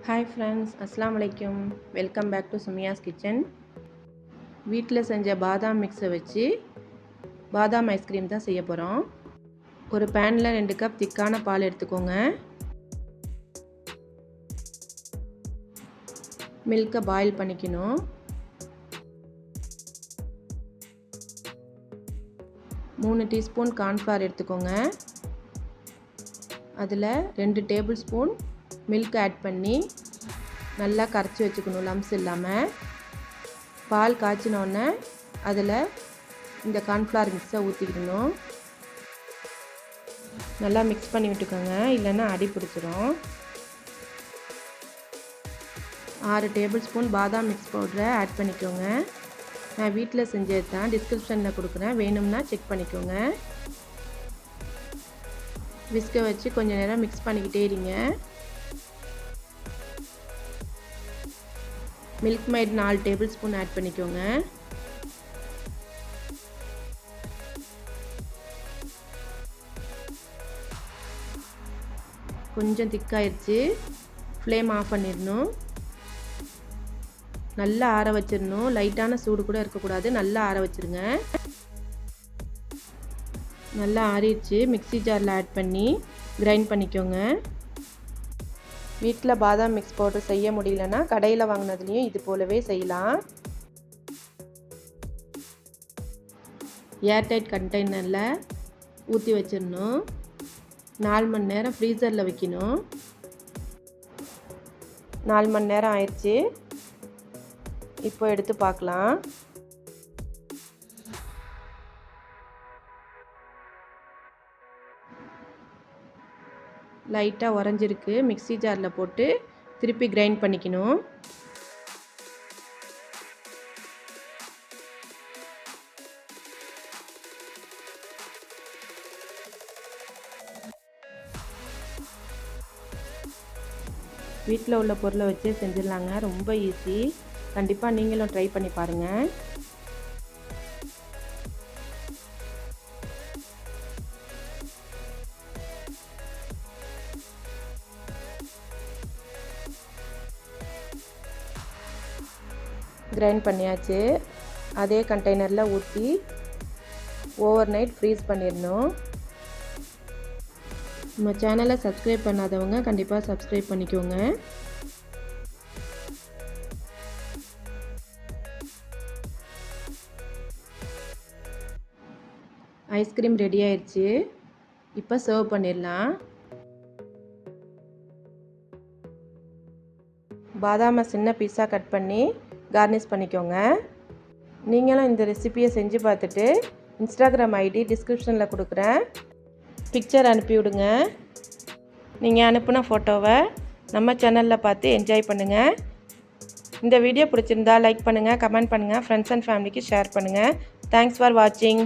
Hi friends, Assalamu alaikum. Welcome back to Sumiya's kitchen. வீட்டில் செஞ்ச பாதாம் மிக்ஸை வச்சு பாதாம் ஐஸ்கிரீம் தான் செய்ய போகிறோம். ஒரு பேனில் 2 கப் திக்கான பால் எடுத்துக்கோங்க. மில்கை பாயில் பண்ணிக்கணும். 3 டீஸ்பூன் கார்ன்ஃப்ளவர் எடுத்துக்கோங்க. அதில் 2 டேபிள் ஸ்பூன் மில்க் ஆட் பண்ணி நல்லா கரைச்சி வச்சுக்கணும், லம்ஸ் இல்லாமல். பால் காய்ச்சினோடனே அதில் இந்த கார்ன்ஃப்ளவர் மிக்ஸை ஊற்றிக்கணும். நல்லா மிக்ஸ் பண்ணி விட்டுக்கோங்க, இல்லைன்னா அடி பிடிச்சிரும். 6 டேபிள் ஸ்பூன் பாதாம் மிக்ஸ் பவுடரை ஆட் பண்ணிக்கோங்க. நான் வீட்டில் செஞ்சது தான், டிஸ்கிரிப்ஷனில் கொடுக்குறேன், வேணும்னா செக் பண்ணிக்கோங்க. விஸ்கை வச்சு கொஞ்சம் நேரம் மிக்ஸ் பண்ணிக்கிட்டே இருங்க. Milkmaid 4 tablespoon add பண்ணிக்கோங்க. கொஞ்சம் திக்காயிருச்சு, ஃப்ளேம் ஆஃப் பண்ணிடணும். நல்லா ஆற வச்சிடணும், லைட்டான சூடு கூட இருக்கக்கூடாது, நல்லா ஆற வச்சிருங்க. நல்லா ஆறிடுச்சு, மிக்ஸி ஜாரில் ஆட் பண்ணி கிரைண்ட் பண்ணிக்கோங்க. வீட்டில் பாதாம் மிக்ஸ் பவுடர் செய்ய முடியலன்னா கடையில் வாங்கினதுலேயும் இது போலவே செய்யலாம். ஏர்டைட் கண்டெய்னரில் ஊற்றி வச்சிடணும். 4 மணி நேரம் ஃப்ரீசரில் வைக்கணும். 4 மணி நேரம் ஆயிடுச்சு. இப்போ எடுத்து பார்க்கலாம். லைட்டாக உறைஞ்சிருக்கு. மிக்ஸி ஜாரில் போட்டு திருப்பி கிரைண்ட் பண்ணிக்கணும். வீட்டில் உள்ள பொருளை வச்சு செஞ்சிடலாங்க, ரொம்ப ஈஸி. கண்டிப்பாக நீங்களும் ட்ரை பண்ணி பாருங்கள். கிரைண்ட் பண்ணியாச்சு. அதே கண்டெய்னரில் ஊற்றி ஓவர் நைட் ஃப்ரீஸ் பண்ணிடணும். நம்ம சேனலை சப்ஸ்கிரைப் பண்ணாதவங்க கண்டிப்பாக சப்ஸ்கிரைப் பண்ணிக்கோங்க. ஐஸ்கிரீம் ரெடி ஆயிடுச்சு. இப்போ சர்வ் பண்ணிடலாம். பாதாமை சின்ன பீஸாக கட் பண்ணி கார்னிஷ் பண்ணிக்கோங்க. நீங்களும் இந்த ரெசிபியை செஞ்சு பார்த்துட்டு இன்ஸ்டாகிராம் ஐடி டிஸ்கிரிப்ஷனில் கொடுக்குறேன், பிக்சர் அனுப்பிவிடுங்க. நீங்கள் அனுப்பின ஃபோட்டோவை நம்ம சேனலில் பார்த்து என்ஜாய் பண்ணுங்கள். இந்த வீடியோ பிடிச்சிருந்தா லைக் பண்ணுங்கள், கமெண்ட் பண்ணுங்கள், ஃப்ரெண்ட்ஸ் அண்ட் ஃபேமிலிக்கு ஷேர் பண்ணுங்கள். தேங்க்ஸ் ஃபார் வாட்சிங்.